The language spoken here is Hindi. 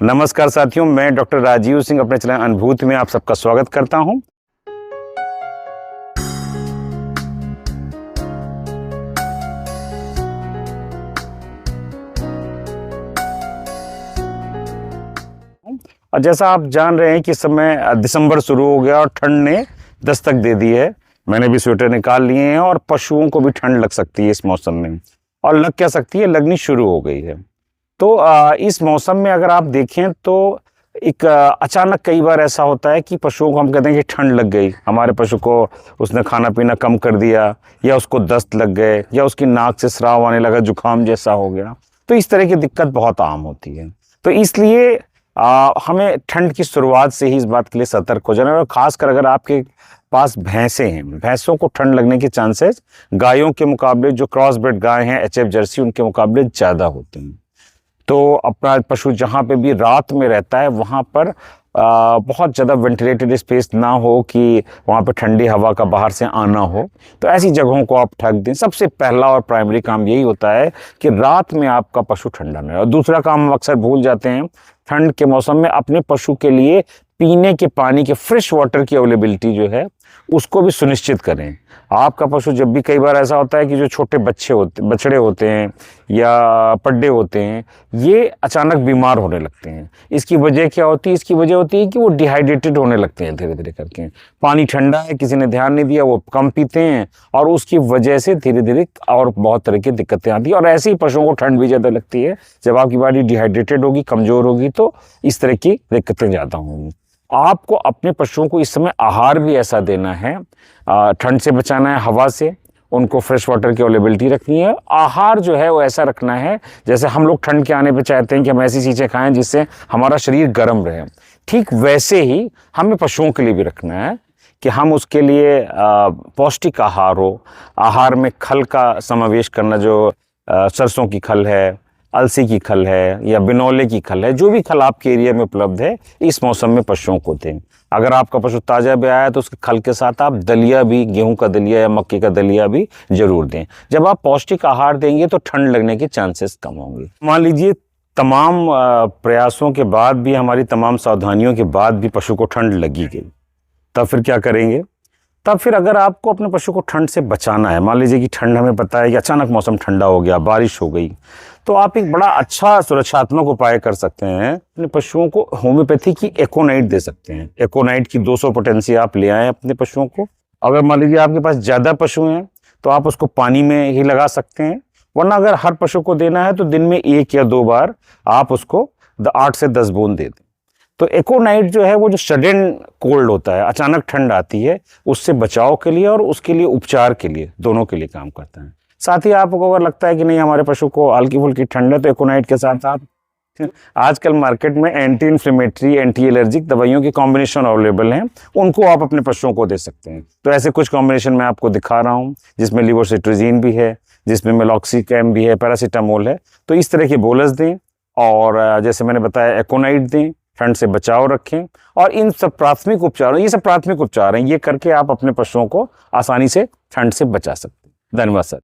नमस्कार साथियों, मैं डॉक्टर राजीव सिंह अपने चैनल अनुभूति में आप सबका स्वागत करता हूं। और जैसा आप जान रहे हैं कि समय दिसंबर शुरू हो गया और ठंड ने दस्तक दे दी है। मैंने भी स्वेटर निकाल लिए हैं और पशुओं को भी ठंड लग सकती है इस मौसम में, और लग क्या सकती है, लगनी शुरू हो गई है। तो इस मौसम में अगर आप देखें तो एक अचानक कई बार ऐसा होता है कि पशुओं को हम कहते हैं कि ठंड लग गई, हमारे पशु को उसने खाना पीना कम कर दिया, या उसको दस्त लग गए, या उसकी नाक से स्राव आने लगा, जुकाम जैसा हो गया। तो इस तरह की दिक्कत बहुत आम होती है। तो इसलिए हमें ठंड की शुरुआत से ही इस बात के लिए सतर्क हो जाना है। और खासकर अगर आपके पास भैंसें हैं, भैंसों को ठंड लगने के चांसेस गायों के मुकाबले, जो क्रॉस ब्रेड गाय हैं एचएफ जर्सी, उनके मुकाबले ज़्यादा होते हैं। तो अपना पशु जहाँ पे भी रात में रहता है वहाँ पर बहुत ज़्यादा वेंटिलेटेड स्पेस ना हो कि वहाँ पे ठंडी हवा का बाहर से आना हो, तो ऐसी जगहों को आप ढक दें। सबसे पहला और प्राइमरी काम यही होता है कि रात में आपका पशु ठंडा न रहे। और दूसरा काम हम अक्सर भूल जाते हैं, ठंड के मौसम में अपने पशु के लिए पीने के पानी के फ्रेश वाटर की अवेलेबिलिटी जो है उसको भी सुनिश्चित करें। आपका पशु जब भी, कई बार ऐसा होता है कि जो छोटे बछड़े होते हैं या पड्डे होते हैं, ये अचानक बीमार होने लगते हैं। इसकी वजह क्या होती है? इसकी वजह होती है कि वो डिहाइड्रेटेड होने लगते हैं धीरे धीरे करके। पानी ठंडा है, किसी ने ध्यान नहीं दिया, वो कम पीते हैं, और उसकी वजह से धीरे धीरे और बहुत तरह की दिक्कतें आती हैं। और ऐसे ही पशुओं को ठंड भी ज़्यादा लगती है। जब आपकी बॉडी डिहाइड्रेटेड होगी, कमज़ोर होगी, तो इस तरह की दिक्कतें ज़्यादा होंगी। आपको अपने पशुओं को इस समय आहार भी ऐसा देना है, ठंड से बचाना है, हवा से, उनको फ्रेश वाटर की अवेलेबिलिटी रखनी है। आहार जो है वो ऐसा रखना है जैसे हम लोग ठंड के आने पे चाहते हैं कि हम ऐसी चीज़ें खाएं जिससे हमारा शरीर गर्म रहे, ठीक वैसे ही हमें पशुओं के लिए भी रखना है कि हम उसके लिए पौष्टिक आहार हो। आहार में खल का समावेश करना, जो सरसों की खल है, अलसी की खल है, या बिनौले की खल है, जो भी खल आपके एरिया में उपलब्ध है, इस मौसम में पशुओं को दें। अगर आपका पशु ताज़ा भी आया है तो उसके खल के साथ आप दलिया भी, गेहूं का दलिया या मक्के का दलिया भी जरूर दें। जब आप पौष्टिक आहार देंगे तो ठंड लगने के चांसेस कम होंगे। मान लीजिए तमाम प्रयासों के बाद भी, हमारी तमाम सावधानियों के बाद भी पशु को ठंड लगी गई, तब फिर क्या करेंगे? तब फिर अगर आपको अपने पशु को ठंड से बचाना है, मान लीजिए कि ठंड, हमें पता है कि अचानक मौसम ठंडा हो गया, बारिश हो गई, तो आप एक बड़ा अच्छा सुरक्षात्मक उपाय कर सकते हैं। अपने पशुओं को होम्योपैथी की एकोनाइट दे सकते हैं। एकोनाइट की 200 पोटेंसी आप ले आएँ अपने पशुओं को। अगर मान लीजिए आपके पास ज़्यादा पशु हैं तो आप उसको पानी में ही लगा सकते हैं, वरना अगर हर पशु को देना है तो दिन में 1 या 2 बार आप उसको 8 से 10 बूंद दे दें। तो एकोनाइट जो है वो जो सडन कोल्ड होता है, अचानक ठंड आती है, उससे बचाव के लिए और उसके लिए उपचार के लिए, दोनों के लिए काम करता है। साथ ही आपको अगर लगता है कि नहीं हमारे पशु को हल्की फुल्की ठंड है, तो एकोनाइट के साथ आप आजकल मार्केट में एंटी इन्फ्लेमेटरी, एंटी एलर्जिक दवाइयों के कॉम्बिनेशन अवेलेबल हैं, उनको आप अपने पशुओं को दे सकते हैं। तो ऐसे कुछ कॉम्बिनेशन मैं आपको दिखा रहा हूँ, जिसमें लिवोसिट्राजीन भी है, जिसमें मेलॉक्सिकैम भी है, पैरासीटामोल है। तो इस तरह के बोलस दें, और जैसे मैंने बताया एकोनाइट दें, ठंड से बचाव रखें। और इन सब प्राथमिक उपचारों, ये सब प्राथमिक उपचार हैं, ये करके आप अपने पशुओं को आसानी से ठंड से बचा सकते हैं। धन्यवाद सर।